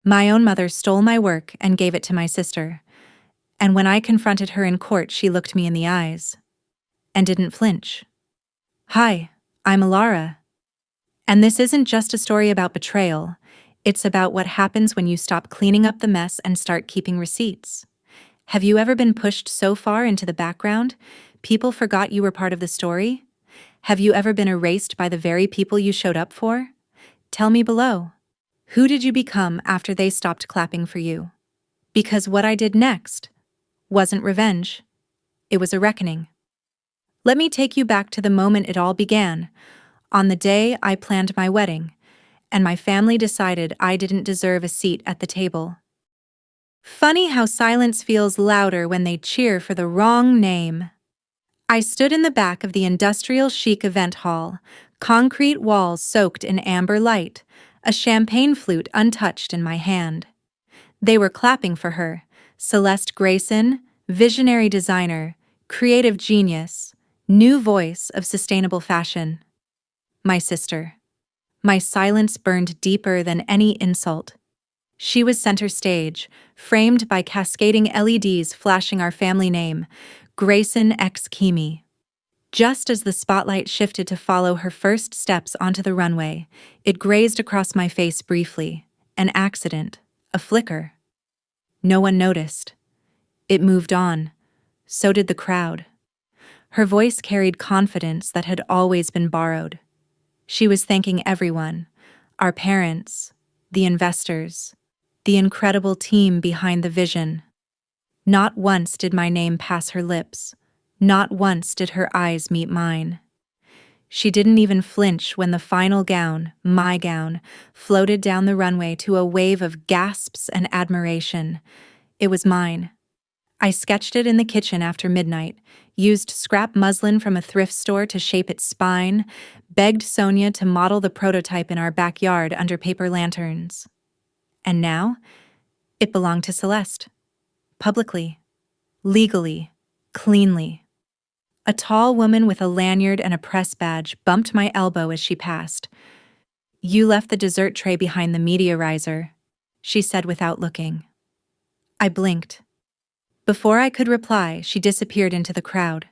My own mother stole my work and gave it to my sister. And when I confronted her in court, she looked me in the eyes and didn't flinch. Hi, I'm Alara. And this isn't just a story about betrayal. It's about what happens when you stop cleaning up the mess and start keeping receipts. Have you ever been pushed so far into the background, people forgot you were part of the story? Have you ever been erased by the very people you showed up for? Tell me below. Who did you become after they stopped clapping for you? Because what I did next wasn't revenge. It was a reckoning. Let me take you back to the moment it all began, on the day I planned my wedding, and my family decided I didn't deserve a seat at the table. Funny how silence feels louder when they cheer for the wrong name. I stood in the back of the industrial chic event hall, concrete walls soaked in amber light, a champagne flute untouched in my hand. They were clapping for her, Celeste Grayson, visionary designer, creative genius, new voice of sustainable fashion. My sister. My silence burned deeper than any insult. She was center stage, framed by cascading LEDs flashing our family name, Grayson X Kimi. Just as the spotlight shifted to follow her first steps onto the runway, it grazed across my face briefly. An accident, a flicker. No one noticed. It moved on. So did the crowd. Her voice carried confidence that had always been borrowed. She was thanking everyone, our parents, the investors, the incredible team behind the vision. Not once did my name pass her lips. Not once did her eyes meet mine. She didn't even flinch when the final gown, my gown, floated down the runway to a wave of gasps and admiration. It was mine. I sketched it in the kitchen after midnight, used scrap muslin from a thrift store to shape its spine, begged Sonia to model the prototype in our backyard under paper lanterns. And now, it belonged to Celeste. Publicly, legally, cleanly. A tall woman with a lanyard and a press badge bumped my elbow as she passed. "You left the dessert tray behind the media riser," she said without looking. I blinked. Before I could reply, she disappeared into the crowd.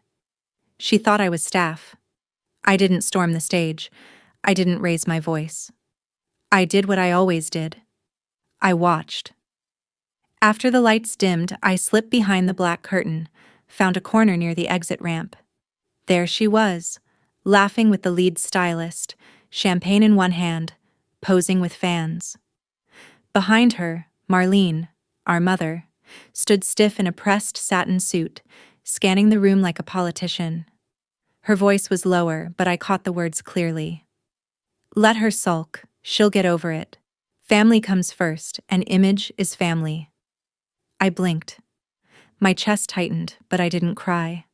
She thought I was staff. I didn't storm the stage. I didn't raise my voice. I did what I always did. I watched. After the lights dimmed, I slipped behind the black curtain, found a corner near the exit ramp. There she was, laughing with the lead stylist, champagne in one hand, posing with fans. Behind her, Marlene, our mother, stood stiff in a pressed satin suit, scanning the room like a politician. Her voice was lower, but I caught the words clearly. "Let her sulk. She'll get over it. Family comes first, and image is family." I blinked. My chest tightened, but I didn't cry.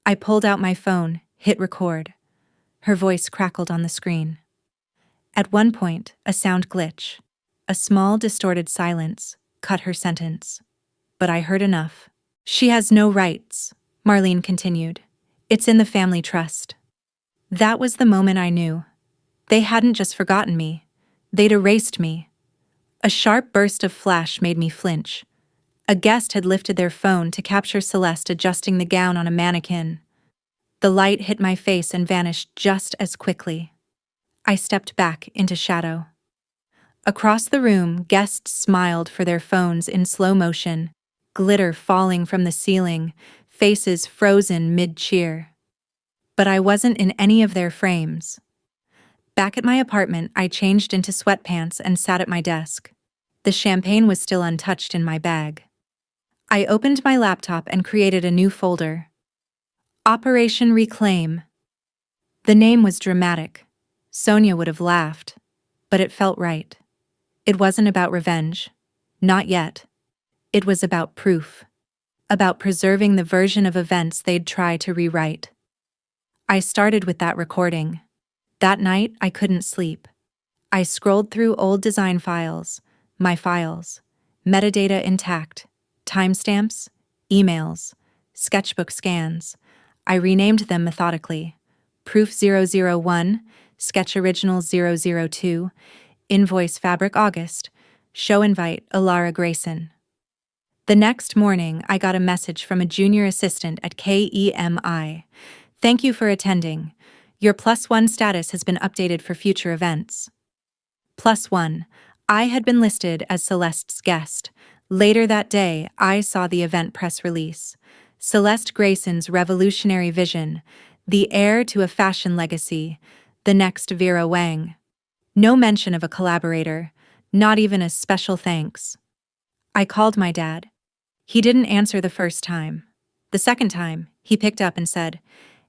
I pulled out my phone, hit record. Her voice crackled on the screen. At one point, a sound glitch, a small, distorted silence, cut her sentence. But I heard enough. "She has no rights," Marlene continued. "It's in the family trust." That was the moment I knew. They hadn't just forgotten me. They'd erased me. A sharp burst of flash made me flinch. A guest had lifted their phone to capture Celeste adjusting the gown on a mannequin. The light hit my face and vanished just as quickly. I stepped back into shadow. Across the room, guests smiled for their phones in slow motion, glitter falling from the ceiling, faces frozen mid-cheer. But I wasn't in any of their frames. Back at my apartment, I changed into sweatpants and sat at my desk. The champagne was still untouched in my bag. I opened my laptop and created a new folder. Operation Reclaim. The name was dramatic. Sonia would have laughed, but it felt right. It wasn't about revenge. Not yet. It was about proof. About preserving the version of events they'd try to rewrite. I started with that recording. That night, I couldn't sleep. I scrolled through old design files, my files, metadata intact, timestamps, emails, sketchbook scans. I renamed them methodically. Proof 001, Sketch Original 002, Invoice Fabric August, Show invite, Alara Grayson. The next morning, I got a message from a junior assistant at KEMI. Thank you for attending. Your +1 status has been updated for future events. +1. I had been listed as Celeste's guest. Later that day, I saw the event press release. Celeste Grayson's revolutionary vision, the heir to a fashion legacy, the next Vera Wang. No mention of a collaborator, not even a special thanks. I called my dad. He didn't answer the first time. The second time, he picked up and said,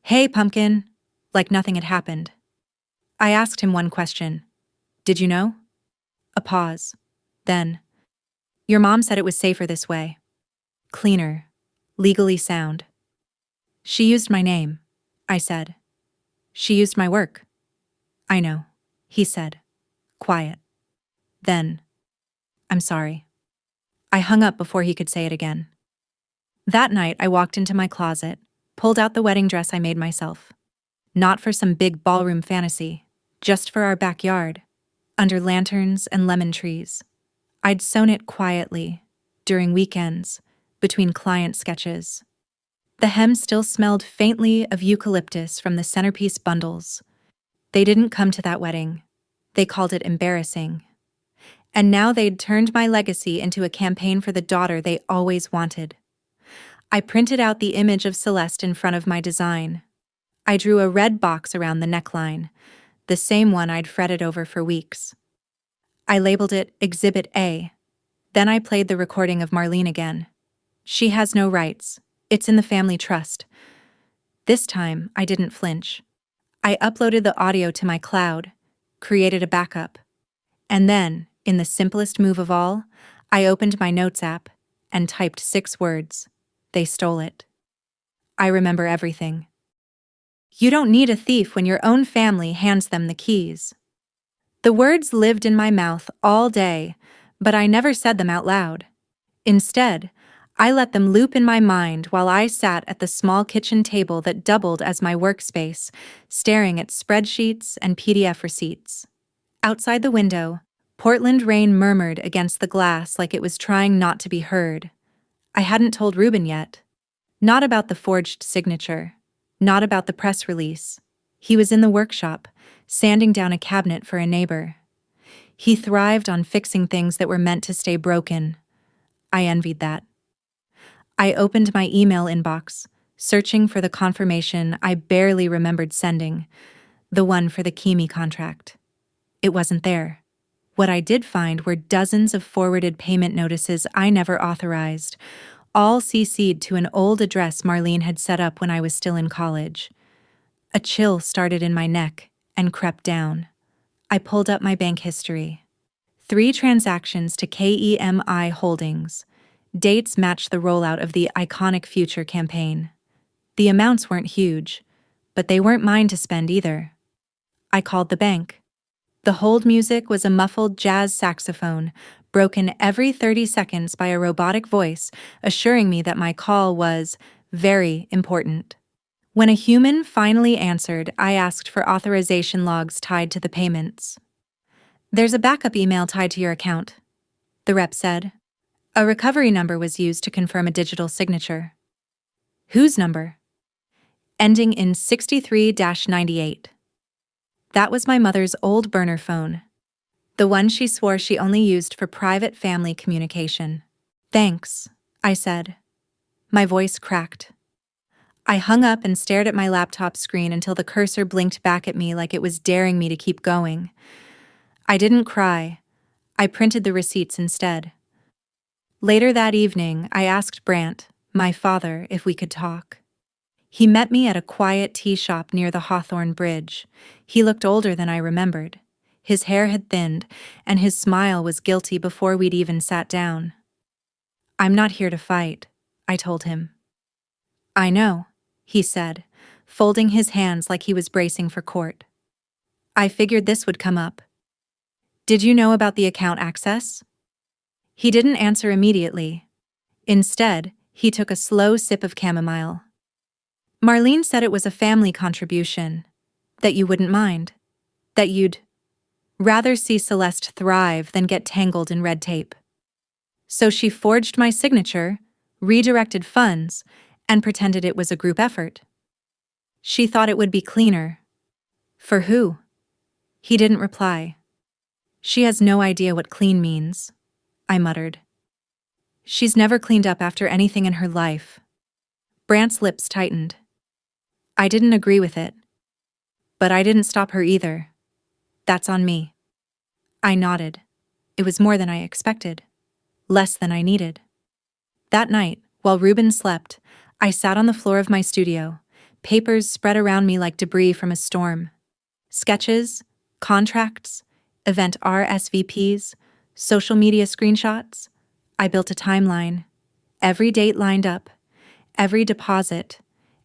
"Hey, pumpkin," like nothing had happened. I asked him one question. "Did you know?" A pause. Then, "Your mom said it was safer this way. Cleaner. Legally sound." "She used my name," I said. "She used my work." "I know," he said. Quiet. Then, "I'm sorry." I hung up before he could say it again. That night, I walked into my closet, pulled out the wedding dress I made myself. Not for some big ballroom fantasy, just for our backyard, under lanterns and lemon trees. I'd sewn it quietly, during weekends, between client sketches. The hem still smelled faintly of eucalyptus from the centerpiece bundles. They didn't come to that wedding. They called it embarrassing. And now they'd turned my legacy into a campaign for the daughter they always wanted. I printed out the image of Celeste in front of my design. I drew a red box around the neckline, the same one I'd fretted over for weeks. I labeled it Exhibit A. Then I played the recording of Marlene again. She has no rights. It's in the family trust. This time, I didn't flinch. I uploaded the audio to my cloud, created a backup. And then, in the simplest move of all, I opened my notes app and typed 6 words. They stole it. I remember everything. You don't need a thief when your own family hands them the keys. The words lived in my mouth all day, but I never said them out loud. Instead, I let them loop in my mind while I sat at the small kitchen table that doubled as my workspace, staring at spreadsheets and PDF receipts. Outside the window, Portland rain murmured against the glass like it was trying not to be heard. I hadn't told Ruben yet. Not about the forged signature. Not about the press release. He was in the workshop, sanding down a cabinet for a neighbor. He thrived on fixing things that were meant to stay broken. I envied that. I opened my email inbox, searching for the confirmation I barely remembered sending, the one for the Kimi contract. It wasn't there. What I did find were dozens of forwarded payment notices I never authorized, all CC'd to an old address Marlene had set up when I was still in college. A chill started in my neck and crept down. I pulled up my bank history. 3 transactions to KEMI Holdings. Dates matched the rollout of the Iconic Future campaign. The amounts weren't huge, but they weren't mine to spend either. I called the bank. The hold music was a muffled jazz saxophone, broken every 30 seconds by a robotic voice assuring me that my call was very important. When a human finally answered, I asked for authorization logs tied to the payments. "There's a backup email tied to your account," the rep said. A recovery number was used to confirm a digital signature. "Whose number?" "Ending in 63-98. That was my mother's old burner phone, the one she swore she only used for private family communication. "Thanks," I said. My voice cracked. I hung up and stared at my laptop screen until the cursor blinked back at me like it was daring me to keep going. I didn't cry. I printed the receipts instead. Later that evening, I asked Brant, my father, if we could talk. He met me at a quiet tea shop near the Hawthorne Bridge. He looked older than I remembered. His hair had thinned, and his smile was guilty before we'd even sat down. "I'm not here to fight," I told him. "I know," he said, folding his hands like he was bracing for court. "I figured this would come up. Did you know about the account access?" He didn't answer immediately. Instead, he took a slow sip of chamomile. "Marlene said it was a family contribution. That you wouldn't mind. That you'd..." Rather see Celeste thrive than get tangled in red tape. So she forged my signature, redirected funds, and pretended it was a group effort. She thought it would be cleaner. For who? He didn't reply. She has no idea what clean means, I muttered. She's never cleaned up after anything in her life. Brant's lips tightened. I didn't agree with it. But I didn't stop her either. That's on me. I nodded. It was more than I expected. Less than I needed. That night, while Ruben slept, I sat on the floor of my studio, papers spread around me like debris from a storm. Sketches, contracts, event RSVPs, social media screenshots. I built a timeline. Every date lined up, every deposit,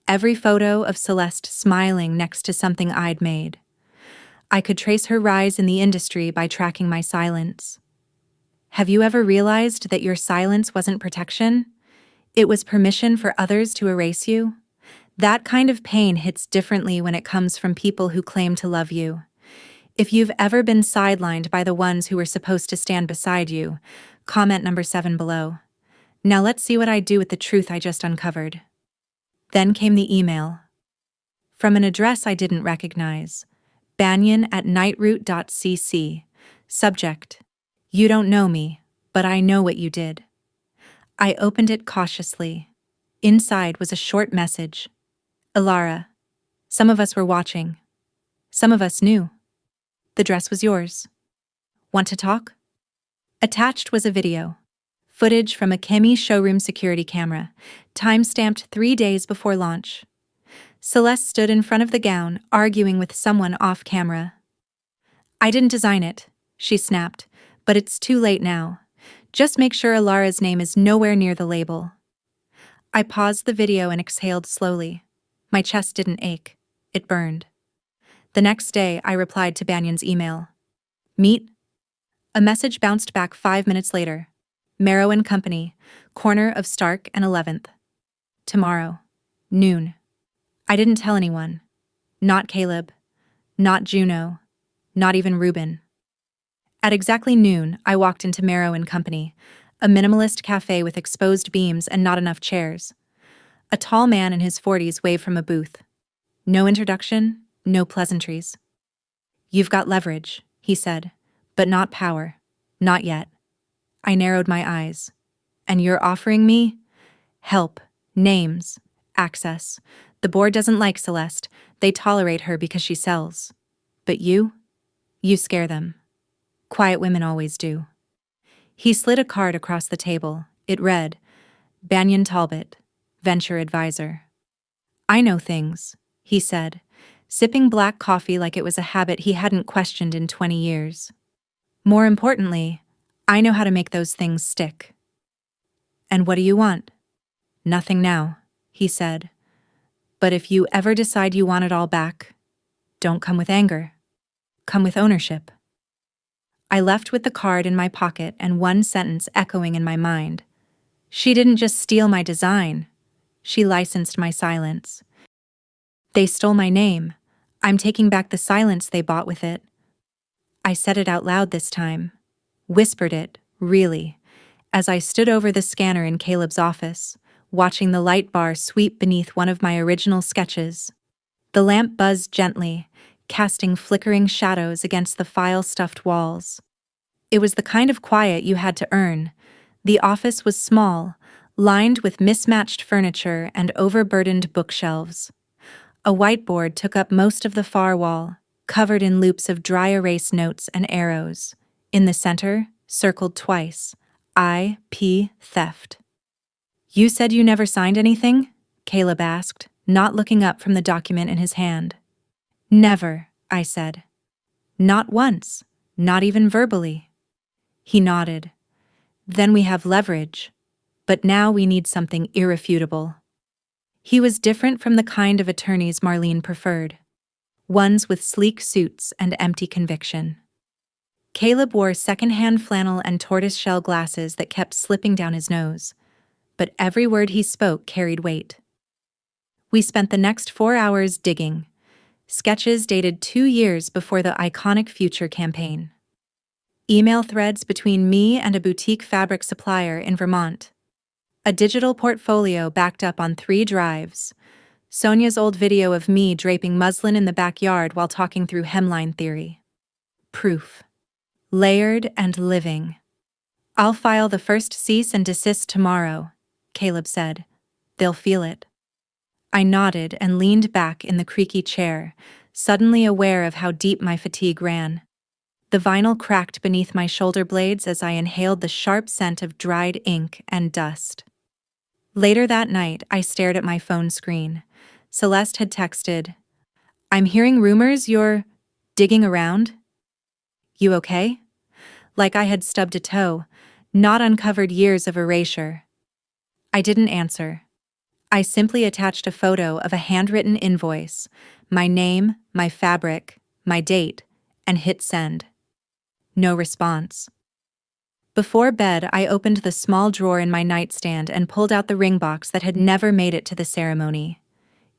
every photo of Celeste smiling next to something I'd made. I could trace her rise in the industry by tracking my silence. Have you ever realized that your silence wasn't protection? It was permission for others to erase you? That kind of pain hits differently when it comes from people who claim to love you. If you've ever been sidelined by the ones who were supposed to stand beside you, comment number 7 below. Now let's see what I do with the truth I just uncovered. Then came the email. From an address I didn't recognize. banyan@nightroute.cc. Subject: You don't know me, but I know what you did. I opened it cautiously. Inside was a short message. Alara, some of us were watching. Some of us knew. The dress was yours. Want to talk? Attached was a video. Footage from a Chemi showroom security camera, time-stamped 3 days before launch. Celeste stood in front of the gown, arguing with someone off-camera. I didn't design it, she snapped, but it's too late now. Just make sure Alara's name is nowhere near the label. I paused the video and exhaled slowly. My chest didn't ache. It burned. The next day, I replied to Banyan's email. Meet? A message bounced back 5 minutes later. Marrow and Company, corner of Stark and 11th. Tomorrow. Noon. I didn't tell anyone. Not Caleb. Not Juno. Not even Ruben. At exactly noon, I walked into Marrow and Company, a minimalist cafe with exposed beams and not enough chairs. A tall man in his 40s waved from a booth. No introduction, no pleasantries. You've got leverage, he said, but not power. Not yet. I narrowed my eyes. And you're offering me? Help, names, access. The board doesn't like Celeste. They tolerate her because she sells. But you? You scare them. Quiet women always do. He slid a card across the table. It read, Banyan Talbot, Venture Advisor. I know things, he said, sipping black coffee like it was a habit he hadn't questioned in 20 years. More importantly, I know how to make those things stick. And what do you want? Nothing now, he said. But if you ever decide you want it all back, don't come with anger. Come with ownership. I left with the card in my pocket and one sentence echoing in my mind. She didn't just steal my design. She licensed my silence. They stole my name. I'm taking back the silence they bought with it. I said it out loud this time. Whispered it, really, as I stood over the scanner in Caleb's office, watching the light bar sweep beneath one of my original sketches. The lamp buzzed gently, casting flickering shadows against the file-stuffed walls. It was the kind of quiet you had to earn. The office was small, lined with mismatched furniture and overburdened bookshelves. A whiteboard took up most of the far wall, covered in loops of dry erase notes and arrows. In the center, circled twice, I.P. Theft. You said you never signed anything? Caleb asked, not looking up from the document in his hand. Never, I said. Not once, not even verbally. He nodded. Then we have leverage, but now we need something irrefutable. He was different from the kind of attorneys Marlene preferred, ones with sleek suits and empty conviction. Caleb wore second-hand flannel and tortoise-shell glasses that kept slipping down his nose, but every word he spoke carried weight. We spent the next 4 hours digging, Sketches dated 2 years before the iconic Future campaign. Email threads between me and a boutique fabric supplier in Vermont. A digital portfolio backed up on 3 drives. Sonia's old video of me draping muslin in the backyard while talking through hemline theory. Proof. Layered and living. "I'll file the first cease and desist tomorrow," Caleb said. "They'll feel it." I nodded and leaned back in the creaky chair, suddenly aware of how deep my fatigue ran. The vinyl cracked beneath my shoulder blades as I inhaled the sharp scent of dried ink and dust. Later that night, I stared at my phone screen. Celeste had texted, "I'm hearing rumors you're digging around. You okay?" Like I had stubbed a toe, not uncovered years of erasure. I didn't answer. I simply attached a photo of a handwritten invoice, my name, my fabric, my date, and hit send. No response. Before bed, I opened the small drawer in my nightstand and pulled out the ring box that had never made it to the ceremony.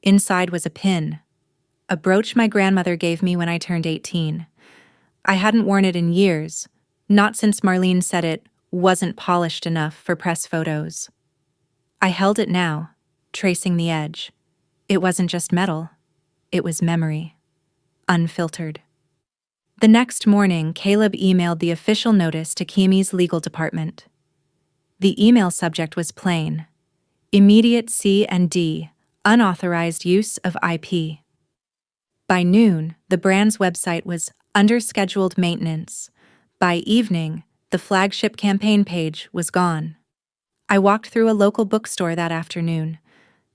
Inside was a pin, a brooch my grandmother gave me when I turned 18. I hadn't worn it in years, not since Marlene said it wasn't polished enough for press photos. I held it now, tracing the edge. It wasn't just metal, it was memory. Unfiltered. The next morning, Caleb emailed the official notice to Kimi's legal department. The email subject was plain: immediate C&D, unauthorized use of IP. By noon, the brand's website was under scheduled maintenance. By evening, the flagship campaign page was gone. I walked through a local bookstore that afternoon,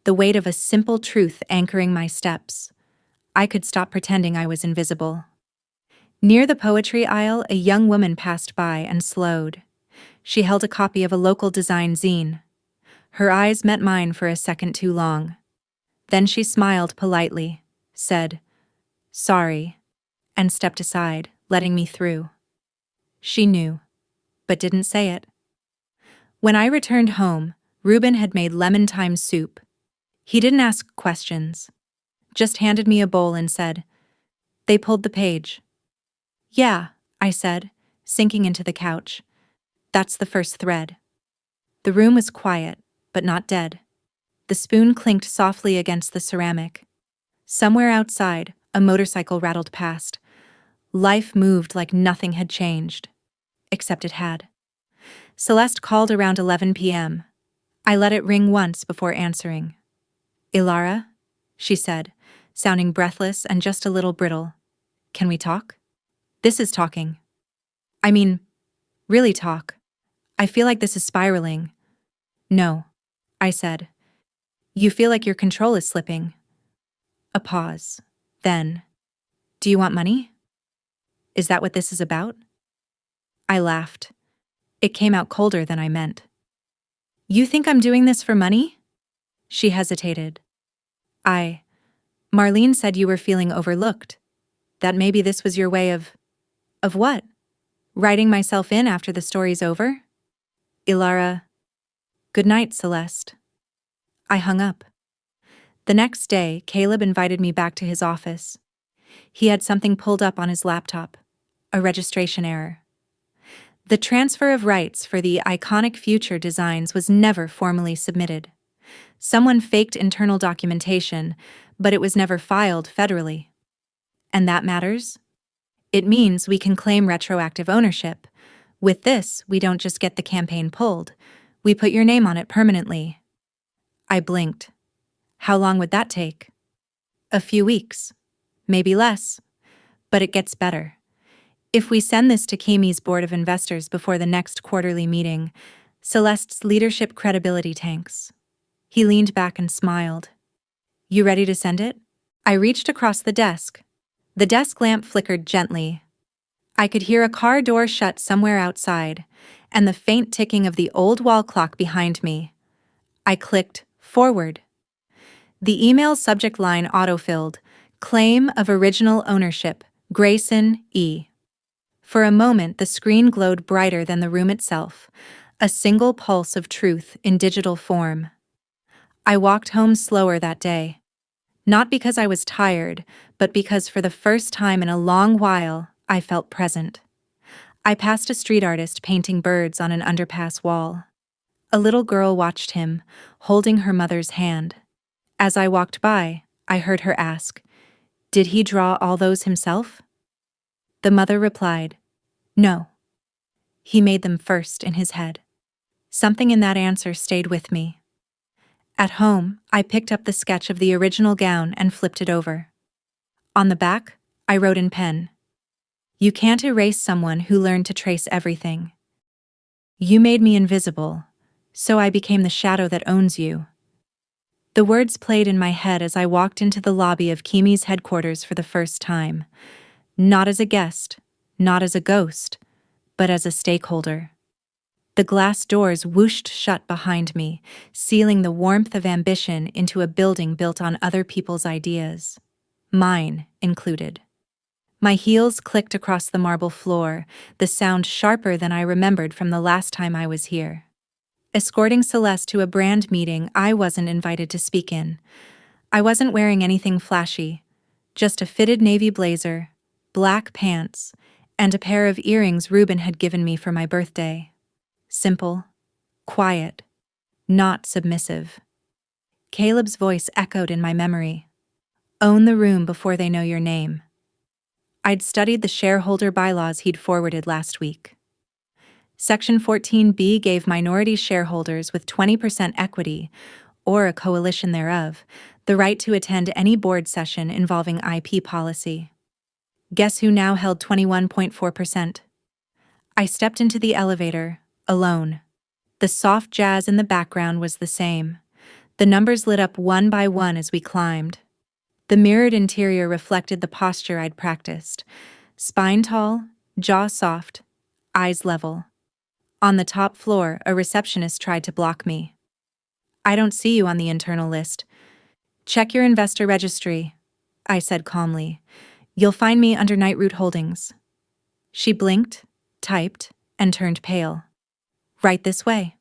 the weight of a simple truth anchoring my steps. I could stop pretending I was invisible. Near the poetry aisle, a young woman passed by and slowed. She held a copy of a local design zine. Her eyes met mine for a second too long. Then she smiled politely, said, "Sorry," and stepped aside, letting me through. She knew, but didn't say it. When I returned home, Reuben had made lemon thyme soup. He didn't ask questions, just handed me a bowl and said, "They pulled the page." "Yeah," I said, sinking into the couch. "That's the first thread." The room was quiet, but not dead. The spoon clinked softly against the ceramic. Somewhere outside, a motorcycle rattled past. Life moved like nothing had changed. Except it had. Celeste called around 11 p.m. I let it ring once before answering. "Ilara?" she said, sounding breathless and just a little brittle. "Can we talk?" "This is talking. I mean, really talk. I feel like this is spiraling." "No," I said. "You feel like your control is slipping." A pause. Then, "Do you want money? Is that what this is about?" I laughed. It came out colder than I meant. "You think I'm doing this for money?" She hesitated. Marlene said you were feeling overlooked. That maybe this was your way of what? Writing myself in after the story's over?" "Ilara." "Good night, Celeste." I hung up. The next day, Caleb invited me back to his office. He had something pulled up on his laptop, a registration error. The transfer of rights for the iconic Future designs was never formally submitted. Someone faked internal documentation, but it was never filed federally. And that matters? It means we can claim retroactive ownership. With this, we don't just get the campaign pulled. We put your name on it permanently. I blinked. How long would that take? A few weeks. Maybe less. But it gets better. If we send this to Kimi's board of investors before the next quarterly meeting, Celeste's leadership credibility tanks. He leaned back and smiled. "You ready to send it?" I reached across the desk. The desk lamp flickered gently. I could hear a car door shut somewhere outside, and the faint ticking of the old wall clock behind me. I clicked forward. The email's subject line autofilled, "Claim of original ownership, Grayson E." For a moment, the screen glowed brighter than the room itself, a single pulse of truth in digital form. I walked home slower that day. Not because I was tired, but because for the first time in a long while, I felt present. I passed a street artist painting birds on an underpass wall. A little girl watched him, holding her mother's hand. As I walked by, I heard her ask, "Did he draw all those himself?" The mother replied, "No. He made them first in his head." Something in that answer stayed with me. At home, I picked up the sketch of the original gown and flipped it over. On the back, I wrote in pen, "You can't erase someone who learned to trace everything. You made me invisible, so I became the shadow that owns you." The words played in my head as I walked into the lobby of Kimi's headquarters for the first time. Not as a guest, not as a ghost, but as a stakeholder. The glass doors whooshed shut behind me, sealing the warmth of ambition into a building built on other people's ideas, mine included. My heels clicked across the marble floor, the sound sharper than I remembered from the last time I was here. Escorting Celeste to a brand meeting I wasn't invited to speak in. I wasn't wearing anything flashy, just a fitted navy blazer, black pants, and a pair of earrings Ruben had given me for my birthday. Simple, quiet, not submissive. Caleb's voice echoed in my memory. "Own the room before they know your name." I'd studied the shareholder bylaws he'd forwarded last week. Section 14B gave minority shareholders with 20% equity, or a coalition thereof, the right to attend any board session involving IP policy. Guess who now held 21.4%? I stepped into the elevator, alone. The soft jazz in the background was the same. The numbers lit up one by one as we climbed. The mirrored interior reflected the posture I'd practiced. Spine tall, jaw soft, eyes level. On the top floor, a receptionist tried to block me. "I don't see you on the internal list." "Check your investor registry," I said calmly. "You'll find me under Nightroot Holdings." She blinked, typed, and turned pale. "Right this way."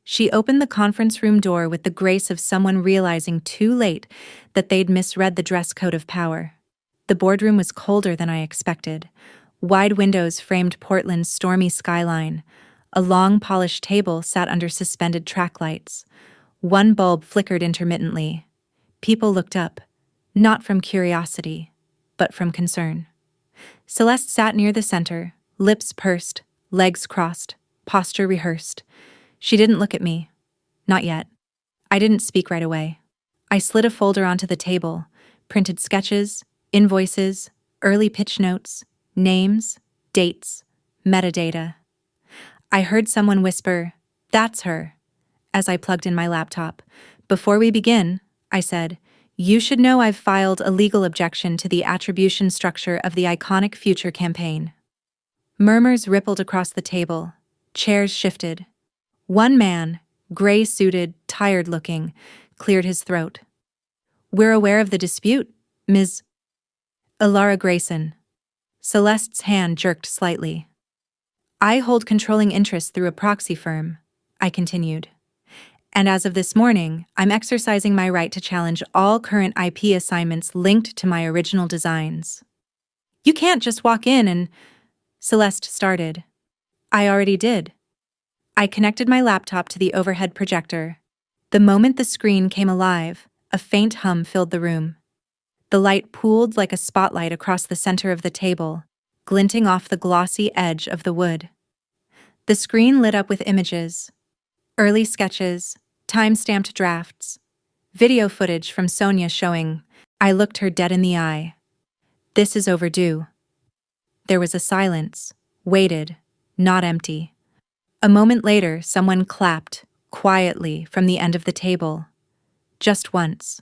She opened the conference room door with the grace of someone realizing too late that they'd misread the dress code of power. The boardroom was colder than I expected. Wide windows framed Portland's stormy skyline. A long polished table sat under suspended track lights. One bulb flickered intermittently. People looked up, not from curiosity, but from concern. Celeste sat near the center, lips pursed, legs crossed, posture rehearsed. She didn't look at me. Not yet. I didn't speak right away. I slid a folder onto the table, printed sketches, invoices, early pitch notes, names, dates, metadata. I heard someone whisper, "That's her," as I plugged in my laptop. "Before we begin," I said, "you should know I've filed a legal objection to the attribution structure of the Iconic Future campaign." Murmurs rippled across the table. Chairs shifted. One man, gray-suited, tired-looking, cleared his throat. "We're aware of the dispute, Ms. Ilara Grayson." Celeste's hand jerked slightly. "I hold controlling interest through a proxy firm," I continued. "And as of this morning, I'm exercising my right to challenge all current IP assignments linked to my original designs." "You can't just walk in and—" Celeste started. "I already did." I connected my laptop to the overhead projector. The moment the screen came alive, a faint hum filled the room. The light pooled like a spotlight across the center of the table, glinting off the glossy edge of the wood. The screen lit up with images, early sketches, time-stamped drafts, video footage from Sonia showing. I looked her dead in the eye. "This is overdue." There was a silence, weighted, not empty. A moment later, someone clapped, quietly, from the end of the table. Just once.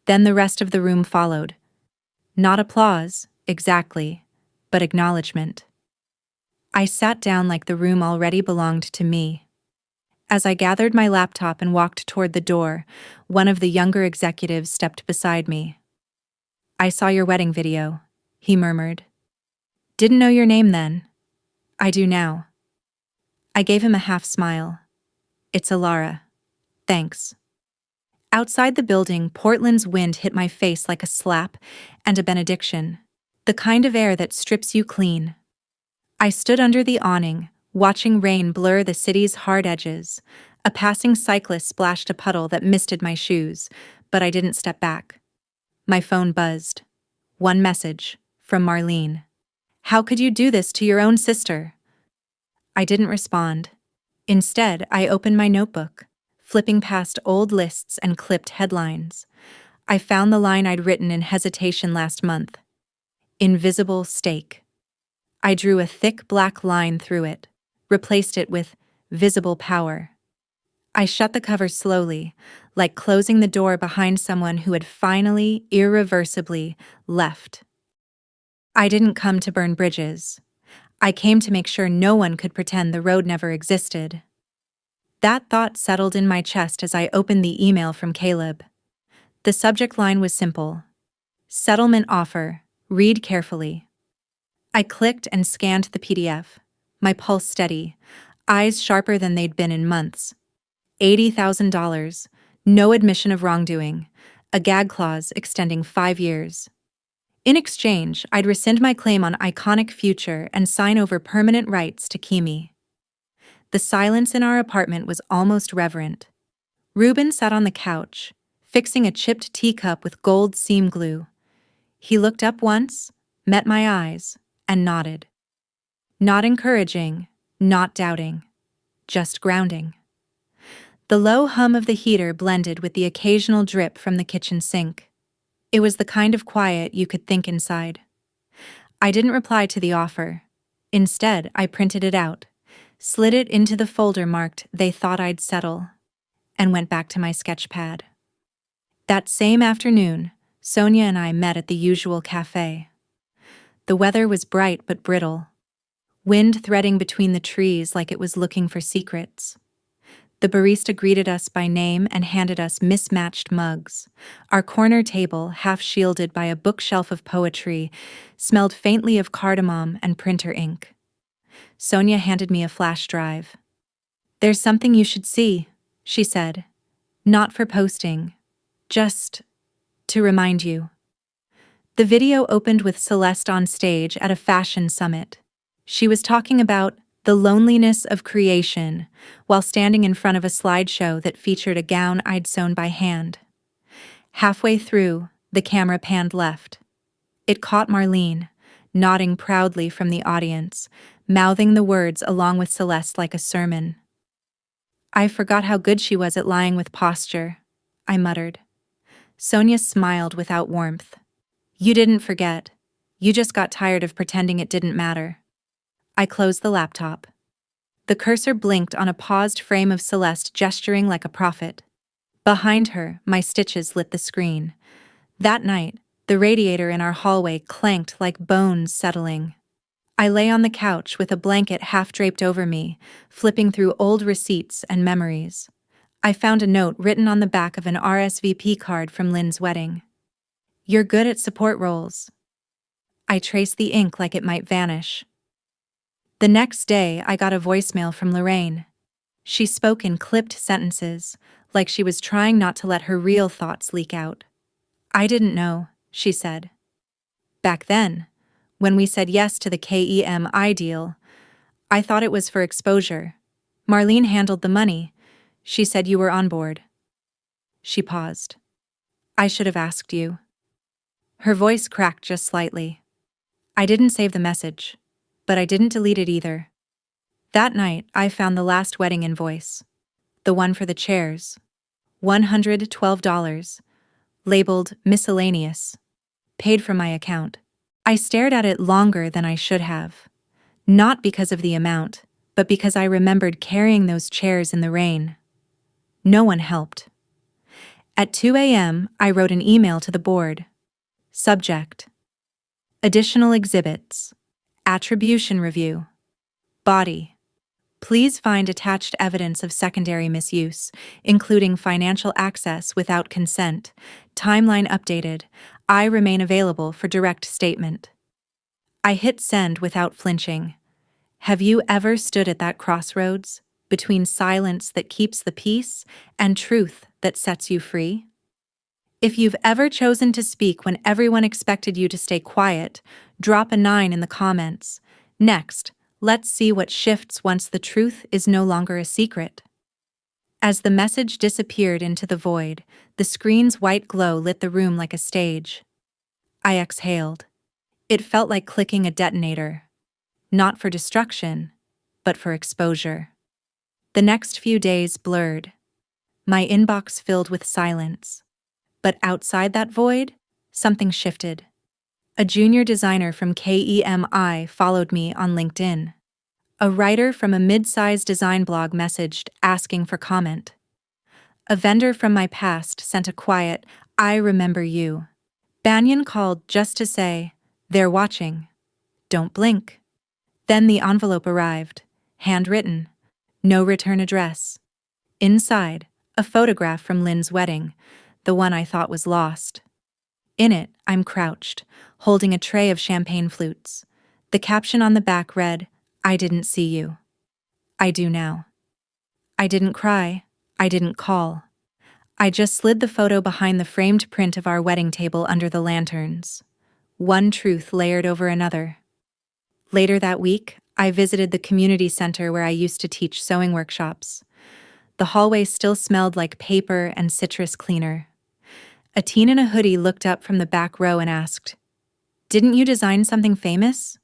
Then the rest of the room followed. Not applause, exactly, but acknowledgement. I sat down like the room already belonged to me. As I gathered my laptop and walked toward the door, one of the younger executives stepped beside me. "I saw your wedding video," he murmured. "Didn't know your name then. I do now." I gave him a half smile. "It's Ilara. Thanks." Outside the building, Portland's wind hit my face like a slap and a benediction. The kind of air that strips you clean. I stood under the awning, watching rain blur the city's hard edges. A passing cyclist splashed a puddle that misted my shoes, but I didn't step back. My phone buzzed. One message, from Marlene. "How could you do this to your own sister?" I didn't respond. Instead, I opened my notebook, flipping past old lists and clipped headlines. I found the line I'd written in hesitation last month. Invisible stake. I drew a thick black line through it, replaced it with visible power. I shut the cover slowly, like closing the door behind someone who had finally, irreversibly, left. I didn't come to burn bridges. I came to make sure no one could pretend the road never existed. That thought settled in my chest as I opened the email from Caleb. The subject line was simple. Settlement offer. Read carefully. I clicked and scanned the PDF, my pulse steady, eyes sharper than they'd been in months. $80,000, no admission of wrongdoing, a gag clause extending 5 years. In exchange, I'd rescind my claim on Iconic Future and sign over permanent rights to Kimi. The silence in our apartment was almost reverent. Reuben sat on the couch, fixing a chipped teacup with gold seam glue. He looked up once, met my eyes, and nodded. Not encouraging, not doubting, just grounding. The low hum of the heater blended with the occasional drip from the kitchen sink. It was the kind of quiet you could think inside. I didn't reply to the offer. Instead, I printed it out, slid it into the folder marked "They Thought I'd Settle," and went back to my sketch pad. That same afternoon, Sonia and I met at the usual cafe. The weather was bright but brittle, wind threading between the trees like it was looking for secrets. The barista greeted us by name and handed us mismatched mugs. Our corner table, half shielded by a bookshelf of poetry, smelled faintly of cardamom and printer ink. Sonia handed me a flash drive. "There's something you should see," she said. "Not for posting, just to remind you." The video opened with Celeste on stage at a fashion summit. She was talking about the loneliness of creation while standing in front of a slideshow that featured a gown I'd sewn by hand. Halfway through, the camera panned left. It caught Marlene, nodding proudly from the audience, mouthing the words along with Celeste like a sermon. "I forgot how good she was at lying with posture," I muttered. Sonia smiled without warmth. "You didn't forget. You just got tired of pretending it didn't matter." I closed the laptop. The cursor blinked on a paused frame of Celeste gesturing like a prophet. Behind her, my stitches lit the screen. That night, the radiator in our hallway clanked like bones settling. I lay on the couch with a blanket half draped over me, flipping through old receipts and memories. I found a note written on the back of an RSVP card from Lynn's wedding. "You're good at support roles." I traced the ink like it might vanish. The next day, I got a voicemail from Lorraine. She spoke in clipped sentences, like she was trying not to let her real thoughts leak out. "I didn't know," she said. "Back then, when we said yes to the KEMI deal, I thought it was for exposure. Marlene handled the money. She said you were on board." She paused. "I should have asked you." Her voice cracked just slightly. I didn't save the message, but I didn't delete it either. That night, I found the last wedding invoice. The one for the chairs. $112. Labeled miscellaneous. Paid from my account. I stared at it longer than I should have. Not because of the amount, but because I remembered carrying those chairs in the rain. No one helped. At 2 a.m., I wrote an email to the board. Subject: Additional exhibits. Attribution review. Body: Please find attached evidence of secondary misuse, including financial access without consent. Timeline updated. I remain available for direct statement. I hit send without flinching. Have you ever stood at that crossroads, between silence that keeps the peace and truth that sets you free? If you've ever chosen to speak when everyone expected you to stay quiet, drop a 9 in the comments. Next, let's see what shifts once the truth is no longer a secret. As the message disappeared into the void, the screen's white glow lit the room like a stage. I exhaled. It felt like clicking a detonator. Not for destruction, but for exposure. The next few days blurred. My inbox filled with silence. But outside that void, something shifted. A junior designer from KEMI followed me on LinkedIn. A writer from a mid-sized design blog messaged asking for comment. A vendor from my past sent a quiet, "I remember you." Banyan called just to say, "They're watching. Don't blink." Then the envelope arrived, handwritten, no return address. Inside, a photograph from Lynn's wedding, the one I thought was lost. In it, I'm crouched, holding a tray of champagne flutes. The caption on the back read, "I didn't see you. I do now." I didn't cry. I didn't call. I just slid the photo behind the framed print of our wedding table under the lanterns. One truth layered over another. Later that week, I visited the community center where I used to teach sewing workshops. The hallway still smelled like paper and citrus cleaner. A teen in a hoodie looked up from the back row and asked, "Didn't you design something famous?"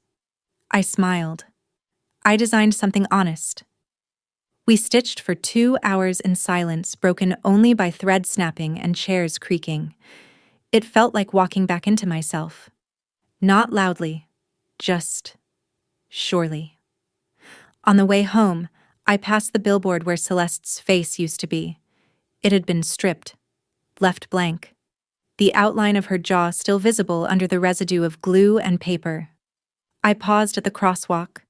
I smiled. I designed something honest. We stitched for 2 hours in silence, broken only by thread snapping and chairs creaking. It felt like walking back into myself. Not loudly, just surely. On the way home, I passed the billboard where Celeste's face used to be. It had been stripped, left blank. The outline of her jaw still visible under the residue of glue and paper. I paused at the crosswalk.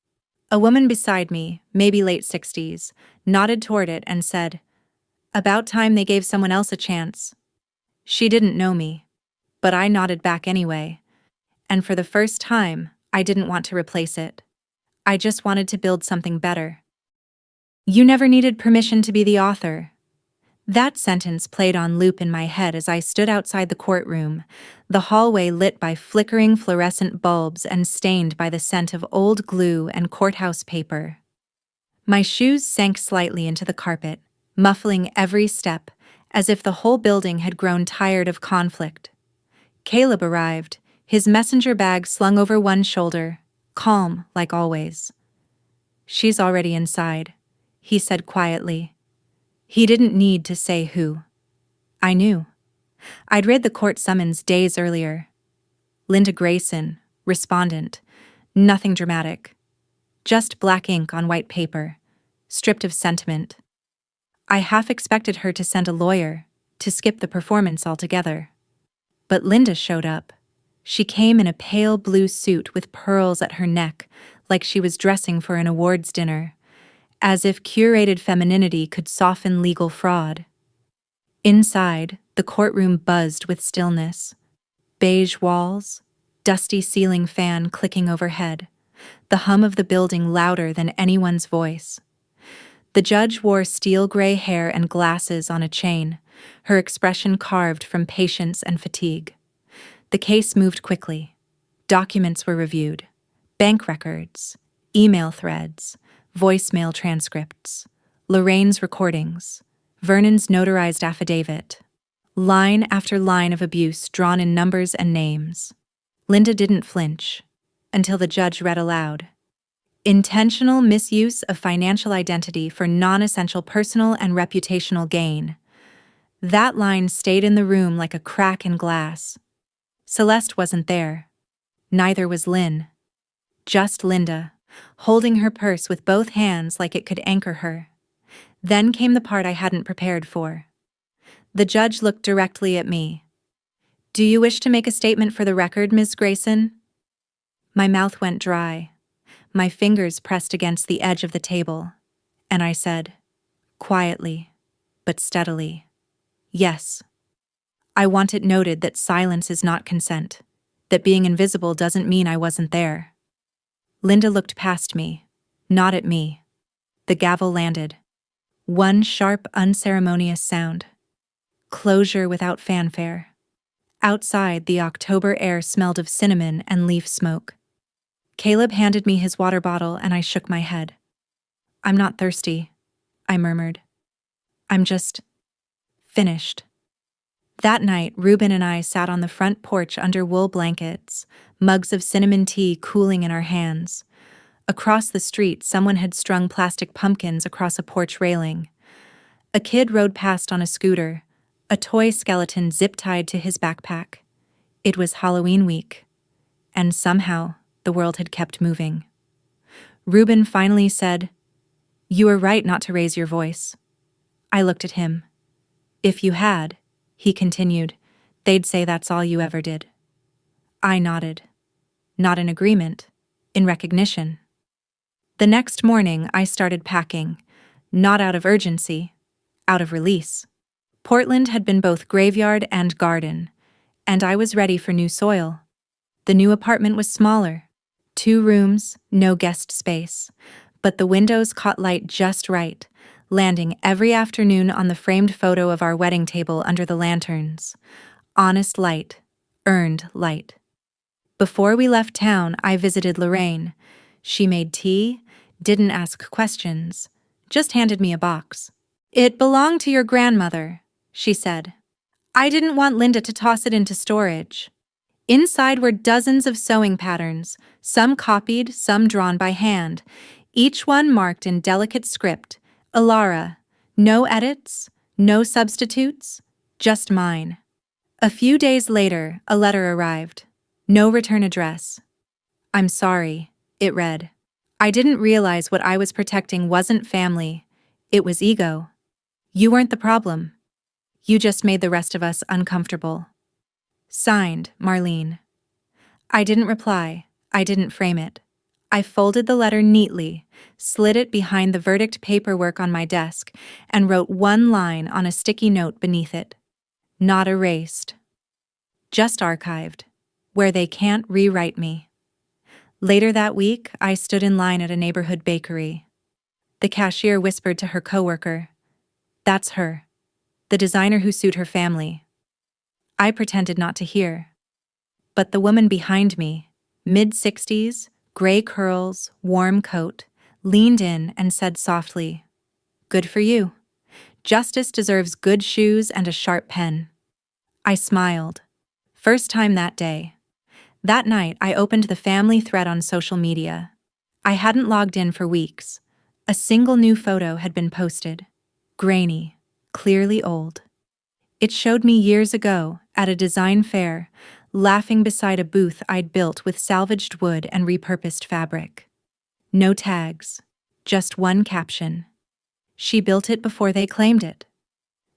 A woman beside me, maybe late 60s, nodded toward it and said, "About time they gave someone else a chance." She didn't know me, but I nodded back anyway. And for the first time, I didn't want to replace it. I just wanted to build something better. "You never needed permission to be the author." That sentence played on loop in my head as I stood outside the courtroom, the hallway lit by flickering fluorescent bulbs and stained by the scent of old glue and courthouse paper. My shoes sank slightly into the carpet, muffling every step, as if the whole building had grown tired of conflict. Caleb arrived, his messenger bag slung over one shoulder, calm like always. "She's already inside," he said quietly. He didn't need to say who. I knew. I'd read the court summons days earlier. Linda Grayson, respondent. Nothing dramatic. Just black ink on white paper, stripped of sentiment. I half expected her to send a lawyer, to skip the performance altogether. But Linda showed up. She came in a pale blue suit with pearls at her neck, like she was dressing for an awards dinner. As if curated femininity could soften legal fraud. Inside, the courtroom buzzed with stillness. Beige walls, dusty ceiling fan clicking overhead, the hum of the building louder than anyone's voice. The judge wore steel gray hair and glasses on a chain, her expression carved from patience and fatigue. The case moved quickly. Documents were reviewed. Bank records, email threads, voicemail transcripts, Lorraine's recordings, Vernon's notarized affidavit, line after line of abuse drawn in numbers and names. Linda didn't flinch until the judge read aloud. "Intentional misuse of financial identity for non-essential personal and reputational gain." That line stayed in the room like a crack in glass. Celeste wasn't there. Neither was Lynn. Just Linda, holding her purse with both hands like it could anchor her. Then came the part I hadn't prepared for. The judge looked directly at me. "Do you wish to make a statement for the record, Ms. Grayson?" My mouth went dry. My fingers pressed against the edge of the table, and I said, quietly, but steadily, "Yes. I want it noted that silence is not consent, that being invisible doesn't mean I wasn't there." Linda looked past me, not at me. The gavel landed. One sharp, unceremonious sound. Closure without fanfare. Outside, the October air smelled of cinnamon and leaf smoke. Caleb handed me his water bottle and I shook my head. "I'm not thirsty," I murmured. "I'm just finished." That night, Reuben and I sat on the front porch under wool blankets, mugs of cinnamon tea cooling in our hands. Across the street, someone had strung plastic pumpkins across a porch railing. A kid rode past on a scooter, a toy skeleton zip-tied to his backpack. It was Halloween week, and somehow the world had kept moving. Reuben finally said, "You were right not to raise your voice." I looked at him. "If you had," he continued, "they'd say that's all you ever did." I nodded. Not in agreement, in recognition. The next morning, I started packing, not out of urgency, out of release. Portland had been both graveyard and garden, and I was ready for new soil. The new apartment was smaller, 2 rooms, no guest space, but the windows caught light just right, landing every afternoon on the framed photo of our wedding table under the lanterns. Honest light, earned light. Before we left town, I visited Lorraine. She made tea, didn't ask questions, just handed me a box. "It belonged to your grandmother," she said. "I didn't want Linda to toss it into storage." Inside were dozens of sewing patterns, some copied, some drawn by hand, each one marked in delicate script, Alara, no edits, no substitutes, just mine. A few days later, a letter arrived. No return address. "I'm sorry," it read. "I didn't realize what I was protecting wasn't family, it was ego. You weren't the problem. You just made the rest of us uncomfortable." Signed, Marlene. I didn't reply. I didn't frame it. I folded the letter neatly, slid it behind the verdict paperwork on my desk, and wrote one line on a sticky note beneath it. Not erased. Just archived, where they can't rewrite me. Later that week, I stood in line at a neighborhood bakery. The cashier whispered to her coworker, "That's her, the designer who sued her family." I pretended not to hear. But the woman behind me, mid-60s, gray curls, warm coat, leaned in and said softly, "Good for you. Justice deserves good shoes and a sharp pen." I smiled. First time that day. That night, I opened the family thread on social media. I hadn't logged in for weeks. A single new photo had been posted. Grainy, clearly old. It showed me years ago, at a design fair, laughing beside a booth I'd built with salvaged wood and repurposed fabric. No tags, just one caption. "She built it before they claimed it."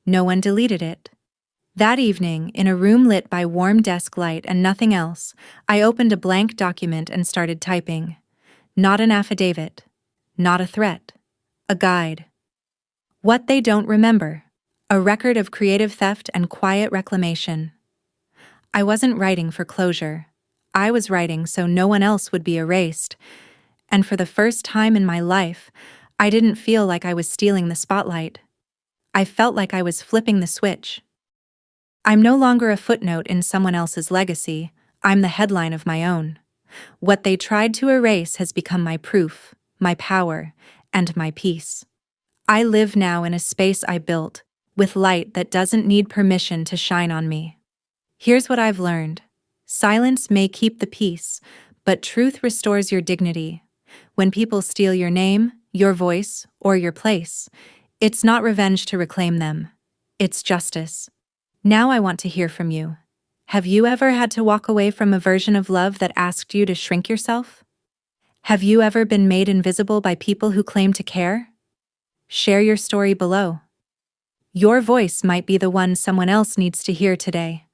No one deleted it. That evening, in a room lit by warm desk light and nothing else, I opened a blank document and started typing. Not an affidavit. Not a threat. A guide. What they don't remember. A record of creative theft and quiet reclamation. I wasn't writing for closure. I was writing so no one else would be erased. And for the first time in my life, I didn't feel like I was stealing the spotlight. I felt like I was flipping the switch. I'm no longer a footnote in someone else's legacy. I'm the headline of my own. What they tried to erase has become my proof, my power, and my peace. I live now in a space I built, with light that doesn't need permission to shine on me. Here's what I've learned. Silence may keep the peace, but truth restores your dignity. When people steal your name, your voice, or your place, it's not revenge to reclaim them. It's justice. Now I want to hear from you. Have you ever had to walk away from a version of love that asked you to shrink yourself? Have you ever been made invisible by people who claim to care? Share your story below. Your voice might be the one someone else needs to hear today.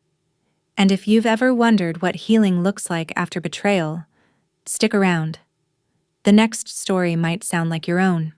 And if you've ever wondered what healing looks like after betrayal, stick around. The next story might sound like your own.